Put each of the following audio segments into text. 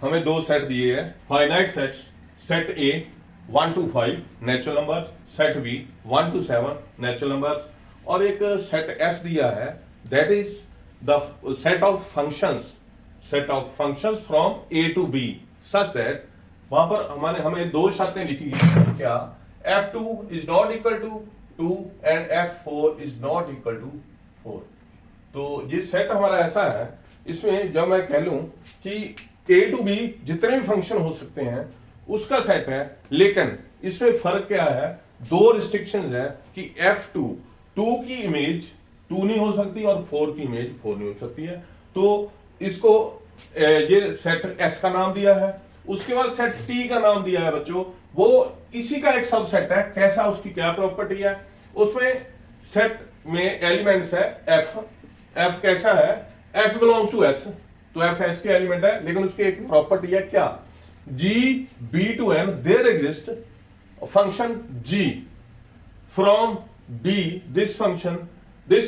हमें दो सेट दिए हैं, finite sets, set A 1 to 5 natural number, set B 1 to 7 natural number, और एक सेट एस दिया है, that is the set of functions from A to B such that वहां पर हमें दो शर्तें लिखी गई, क्या F2 is not equal to 2 and F4 is not equal to 4। तो ये सेट हमारा ऐसा है, इसमें जब मैं कह लूं कि ए टू बी जितने भी फंक्शन हो सकते हैं उसका सेट है, लेकिन इसमें फर्क क्या है, दो रिस्ट्रिक्शंस है कि F2 2 की इमेज 2 नहीं हो सकती और 4 की इमेज 4 नहीं हो सकती है। तो इसको ये सेट S का नाम दिया है, उसके बाद सेट T का नाम दिया है बच्चों, वो इसी का एक सबसेट है। कैसा, उसकी क्या प्रॉपर्टी है, उसमें सेट में एलिमेंट्स है F कैसा है, F बिलोंग्स टू S, तो F S के एलिमेंट है, लेकिन उसकी एक प्रॉपर्टी है क्या, G B to M there exist function G from B this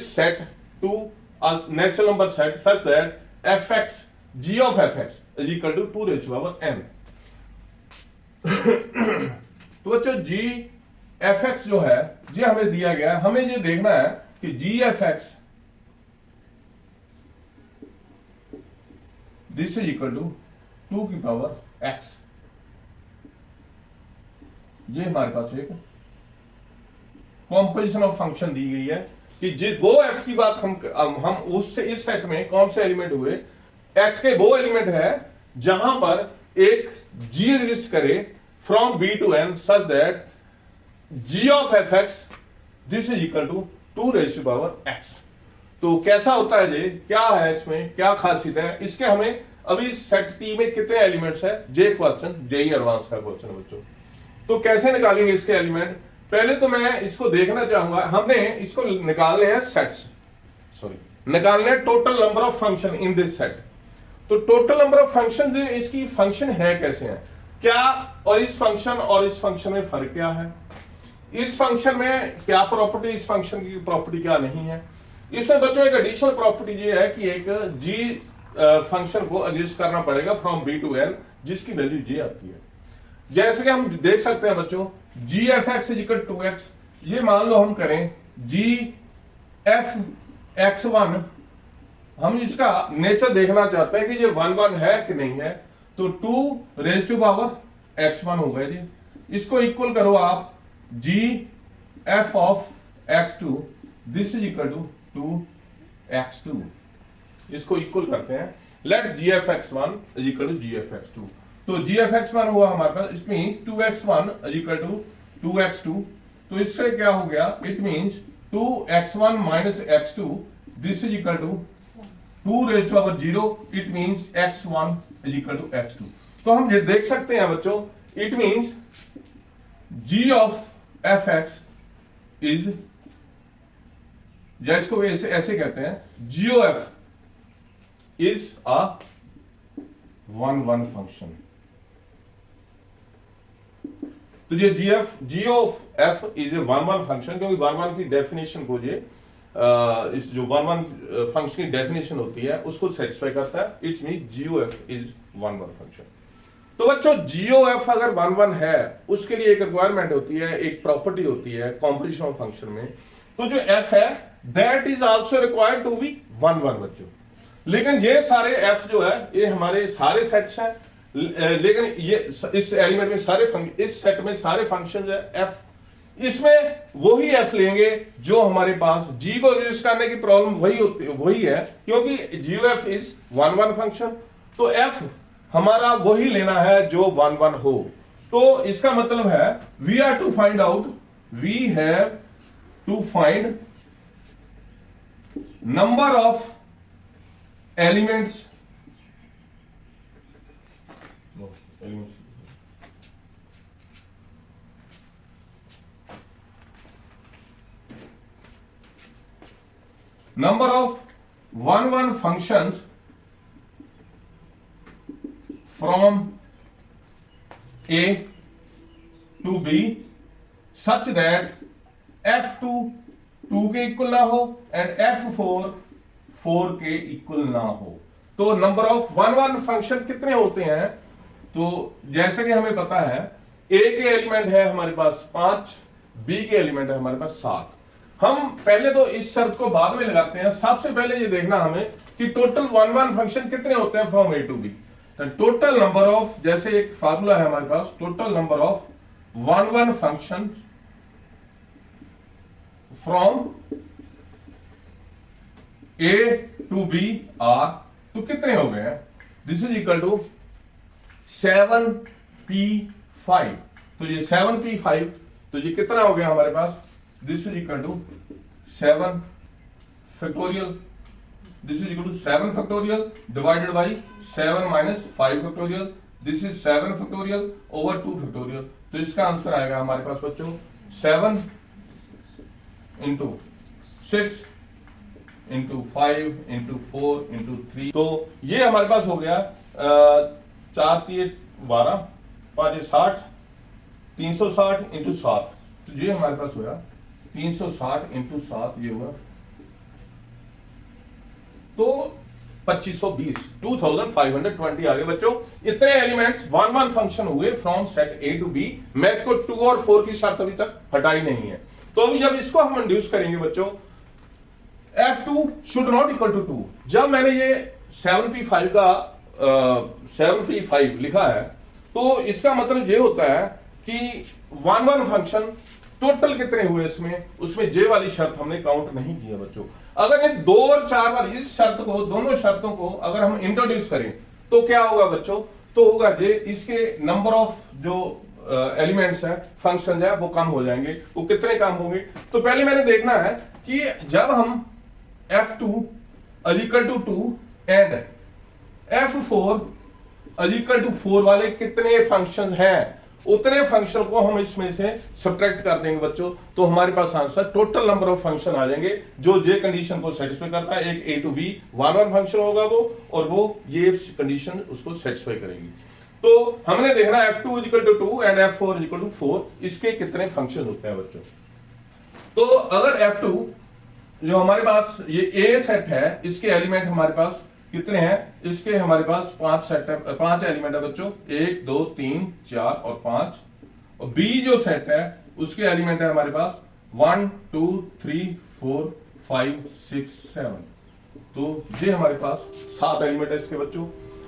set to a natural number set such that fx g of fx is equal to 2 raised to power n। तो बच्चों g fx जो है ये हमें दिया गया है, हमें ये देखना है कि g fx this is equal to 2 की पावर x। ये हमारे पास एक कॉम्पोजिशन ऑफ फंक्शन दी गई है कि जिस वो f की बात हम उससे इस सेट में कौन से एलिमेंट हुए, s के वो एलिमेंट है जहां पर एक g एग्जिस्ट करे from b to n such that g of fx this is equal to 2 raise to power x। तो कैसा होता है ये, क्या है इसमें, क्या खासियत है, इसके हमें अभी सेट T में कितने एलिमेंट्स है, जे क्वेश्चन, जेई एडवांस का क्वेश्चन बच्चों। तो कैसे निकालेंगे इसके एलिमेंट, पहले तो मैं इसको देखना चाहूंगा, हमने इसको निकालने हैं निकालने हैं total number of function in this set. तो टोटल नंबर ऑफ फंक्शन इसकी फंक्शन है कैसे हैं, क्या, और इस फंक्शन में फर्क क्या है, इस फंक्शन में क्या प्रॉपर्टी, इस फंक्शन की प्रॉपर्टी क्या नहीं है। इसमें बच्चों एक एडिशनल प्रॉपर्टी ये है कि एक g फंक्शन को एग्जिस्ट करना पड़ेगा फ्रॉम b टू n जिसकी वैल्यू g आती है। जैसे कि हम देख सकते हैं बच्चों, g f x is equal 2x, ये मान लो हम करें g f x1, हम इसका नेचर देखना चाहते हैं कि ये 1 1 है कि नहीं है, तो 2 रेज़ टू पावर x1 होगा जी। इसको इक्वल करो आप g f of x2 this is equal to 2x2, इसको इक्वल करते हैं, let g f x1 is equal to g f x2। तो g f x1 हुआ हमारे पास, it means 2x1 is equal to 2x2। तो इससे क्या हो गया, it means 2x1 minus x2 this is equal to 2 raise to power 0, it means x1 is equal to x2। तो हम ये देख सकते हैं बच्चों, it means g of fx is, जिसको ऐसे कहते हैं, g of f is a 1 1 function. तो ये g of f is a 1 1 function, क्योंकि 1 1 की डेफिनेशन को ये इस जो 1 1 फंक्शन की डेफिनेशन होती है उसको सेटिस्फाई करता है, it's mean g of f is 1 1 function. तो बच्चों g ऑफ f अगर 1 1 है, उसके लिए एक रिक्वायरमेंट होती है, एक प्रॉपर्टी होती है कॉम्पोजिशन ऑफ फंक्शन में, तो जो f है that is also required to be 1 1 बच्चों। लेकिन ये सारे f जो है ये हमारे सारे सेट्स हैं, लेकिन ये इस एलिमेंट में सारे इस सेट में सारे फंक्शन है f, इसमें वही f लेंगे जो हमारे पास g को एग्जिस्ट करने की प्रॉब्लम वही है, क्योंकि g of f is 1 1 function, तो f हमारा वही लेना है जो 1 1 हो। तो इसका मतलब है we have to find number of elements number of 1 1 functions from A to B such that F2 2 के इक्वल ना हो एंड F4 4 के इक्वल ना हो। तो नंबर ऑफ वन फंक्शन कितने होते हैं? तो जैसे कि हमें पता है ए के एलिमेंट है हमारे पास 5, बी के एलिमेंट है हमारे पास 7। हम पहले तो इस शर्त को बाद में लगाते हैं। सबसे पहले ये देखना हमें कि टोटल वन फंक्शन कितने होते हैं from A to B. Total number of, जैसे एक फार्मूला है हमारे पास, total number of one function from A to B are, तो कितने हो गए हैं? This is equal to 7p5। तो ये 7p5, तो ये कितना हो गया हमारे पास? This is equal to 7 factorial, this is equal to 7 factorial divided by 7 minus 5 factorial, this is 7 factorial over 2 factorial. तो इसका आंसर आएगा हमारे पास बच्चों 7 इंटू 6 इंटू 5 इंटू 4 इंटू 3। तो ये हमारे पास हो गया 4 3 12 5 60, 360 इंटू 7। तो ये हमारे पास हुआ 360 इंटू 7, ये हुआ तो 2520, 2520 आ गए बच्चों। इतने एलिमेंट्स वन फंक्शन हुए from set A to B. मैं इसको 2 और 4 की शर्त अभी तक हटाई नहीं है। तो अभी जब इसको हम इंड्यूस करेंगे बच्चों, F2 should not equal to 2। जब मैंने ये 7p5 का 7p5 लिखा है, तो इसका मतलब ये होता है कि वन फंक्शन टोटल कितने हुए इसमें, उसमें जे वाली शर्त हमने काउंट नहीं की है बच्चों। अगर ये 2 और 4 वाली इस शर्त को, दोनों शर्तों को अगर हम इंट्रोड्यूस करें तो क्या होगा बच्चों? तो होगा जे इसके नंबर ऑफ जो एलिमेंट्स है, फंक्शन है, वो कम हो जाएंगे। वो कितने कम होंगे? तो पहले मैंने देखना है कि जब हम F2 equal to 2 and F4 equal to 4 वाले कितने फंक्शंस हैं, उतने फंक्शन को हम इसमें से सब्ट्रैक्ट कर देंगे बच्चों। तो हमारे पास answer total number of function आ जाएंगे जो जे कंडीशन को सेटिस्फाई करता है। एक A to B one function होगा वो, और वो ये कंडीशन उसको सेटिस्फाई करेगी। तो हमने देखना F2 equal to 2 and F4 equal to 4, इसके कितने फंक्शन होते हैं बच्चों। तो अगर F2 जो हमारे पास ये ए सेट है, इसके एलिमेंट हमारे पास कितने हैं? इसके हमारे पास 5 सेट है, 5 एलिमेंट है बच्चों, 1 2 3 4 और 5। और बी जो सेट है उसके एलिमेंट है हमारे पास 1 2 3 4 5 6 7। तो ये हमारे पास 7 एलिमेंट है इसके बच्चों।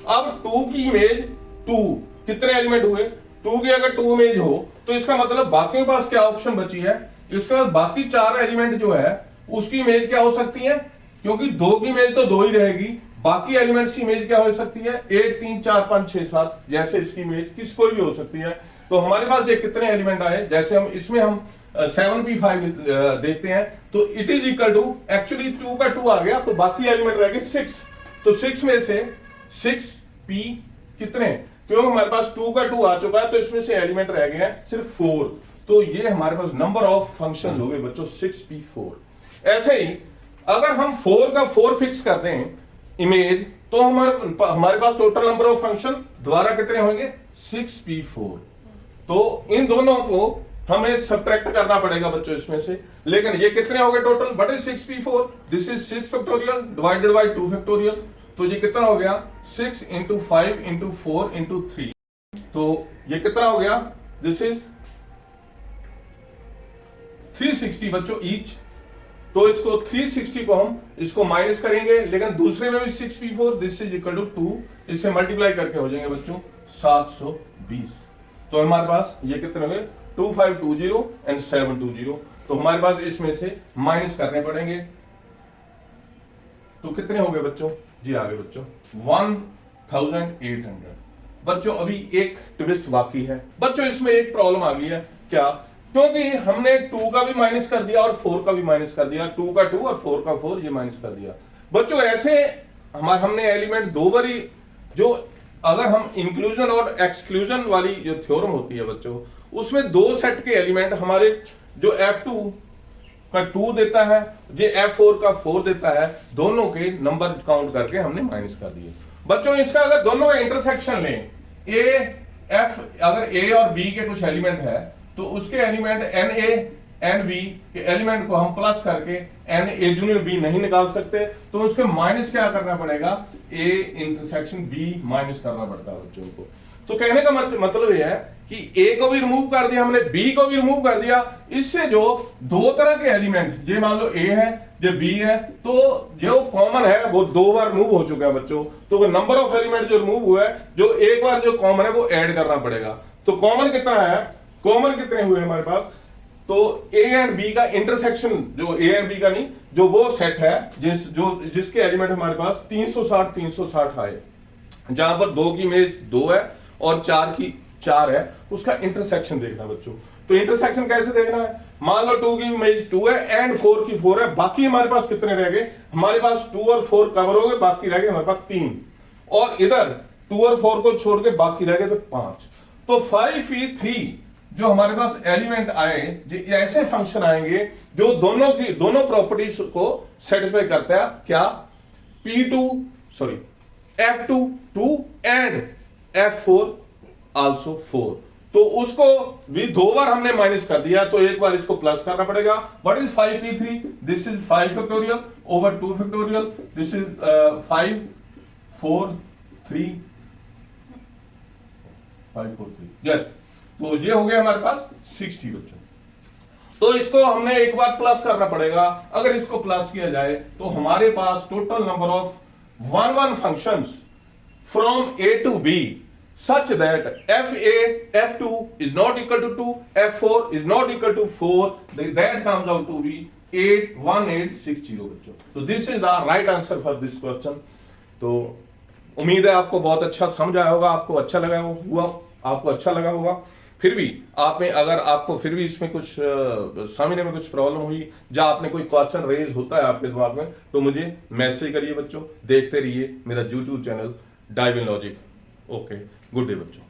अब 2 की इमेज 2, कितने एलिमेंट हुए? 2 की अगर 2 इमेज हो तो इसका मतलब बाकी के पास क्या ऑप्शन बची है? इसके बाद बाकी 4 एलिमेंट जो है उसकी इमेज क्या हो सकती है? क्योंकि 2 की इमेज तो 2 ही रहेगी, बाकी एलिमेंट्स की इमेज क्या हो सकती है? 1 3 4 5 6 7, जैसे इसकी इमेज किस कोई भी हो सकती है। तो हमारे पास ये कितने एलिमेंट आए? जैसे हम इसमें हम 7p5 देखते हैं, तो it is equal to, actually 2 का 2 आ गया, तो बाकी एलिमेंट रह गए 6। तो 6 में से 6p कितने? क्योंकि हमारे पास 2 का 2 आ चुका है, तो इसमें से एलिमेंट रह गए हैं सिर्फ 4। तो ये हमारे पास नंबर ऑफ फंक्शन हो गए बच्चों 6p4। ऐसे ही अगर हम 4 का 4 फिक्स कर दें इमेज, तो हमारे पास टोटल नंबर ऑफ फंक्शन द्वारा कितने होंगे? 6p4। तो इन दोनों को हमें सब्ट्रैक्ट करना पड़ेगा बच्चों इसमें से। लेकिन ये कितने हो गए total? But is 6p4, this is 6 factorial divided by 2 factorial. तो ये कितना हो गया? 6 इंटू 5 इंटू 4 इंटू 3। तो ये कितना हो गया? दिस इज 360 बच्चों ईच। तो इसको 360 को हम इसको माइनस करेंगे, लेकिन दूसरे में भी 6p4, this is equal to 2, इससे मल्टीप्लाई करके हो जाएंगे बच्चों 720। तो हमारे पास ये कितने हुए? 2520 एंड 720। तो हमारे पास इसमें से माइनस करने पड़ेंगे। तो कितने हो गए बच्चों? जी आ गए बच्चों 1800। बच्चों अभी एक ट्विस्ट बाकी है बच्चों, इसमें एक प्रॉब्लम आ गई है। क्या? क्योंकि हमने 2 का भी माइनस कर दिया और 4 का भी माइनस कर दिया, 2 का 2 और 4 का 4, ये माइनस कर दिया बच्चों। ऐसे हमने एलिमेंट 2 बारी, जो अगर हम इंक्लूजन और एक्सक्लूजन वाली जो थ्योरम होती है बच्चों, उसमें 2 सेट के एलिमेंट हमारे जो F2 का 2 देता है, जो F4 का 4 देता है, दोनों के नंबर काउंट करके हमने माइनस कर दिए बच्चों। इसका अगर दोनों का इंटरसेक्शन लें, अगर A और B के कुछ एलिमेंट है, तो उसके एलिमेंट NA एंड बी के एलिमेंट को हम प्लस करके एन ए यूनियन बी नहीं निकाल सकते, तो उसके माइनस क्या करना पड़ेगा, ए इंटरसेक्शन बी माइनस करना पड़ता है बच्चों को। तो कहने का मतलब यह है कि ए को भी रिमूव कर दिया हमने, बी को भी रिमूव कर दिया, इससे जो दो तरह के एलिमेंट, ये मान लो ए है, ये बी है, तो जो कॉमन है वो दो बार रिमूव हो चुका है बच्चों। तो नंबर ऑफ एलिमेंट जो रिमूव हुआ है, जो एक बार जो कॉमन है वो ऐड करना पड़ेगा। तो कॉमन कितना है, कॉमन कितने हुए हमारे पास, तो ए एंड बी का इंटरसेक्शन, जो ए एंड बी का नहीं, जो वो सेट है जिसके एलिमेंट हमारे पास 360 आए, जहां पर 2 की इमेज 2 है और 4 की 4 है, उसका इंटरसेक्शन देखना बच्चों। तो इंटरसेक्शन कैसे देखना है, मान लो 2 की इमेज 2 है एंड 4 की 4 है, बाकी हमारे पास कितने रह गए, हमारे पास 2 और 4 कवर हो गए, बाकी रह गए हमारे पास 3, और इधर 2 और 4 को छोड़ के बाकी रह गए तो 5। तो 5p3 जो हमारे पास एलिमेंट आए, ऐसे फंक्शन आएंगे जो दोनों प्रॉपर्टीज को सेटिस्फाई करता है। क्या, f2 2 एंड f4 आल्सो 4। तो उसको भी 2 बार हमने माइनस कर दिया, तो एक बार इसको प्लस करना पड़ेगा। What is 5p3, this is 5 factorial over 2 factorial, this is 5 4 3 5 4 3, yes. तो ये हो गया हमारे पास 60 बच्चों। तो इसको हमने एक बार प्लस करना पड़ेगा। अगर इसको प्लस किया जाए तो हमारे पास total number of 1 functions from A to B such that fa f2 is not equal to 2, f4 is not equal to 4, that comes out to be 81860 बच्चों। तो this is the right answer for this question। तो उम्मीद है आपको बहुत अच्छा समझ आया होगा, आपको अच्छा लगा आपको अच्छा लगा होगा। फिर भी अगर आपको फिर भी इसमें कुछ समझने में कुछ प्रॉब्लम हुई, या आपने कोई क्वेश्चन रेज होता है आपके दिमाग में, तो मुझे मैसेज करिए बच्चों। देखते रहिए मेरा YouTube channel dive in logic. Okay, good day बच्चों।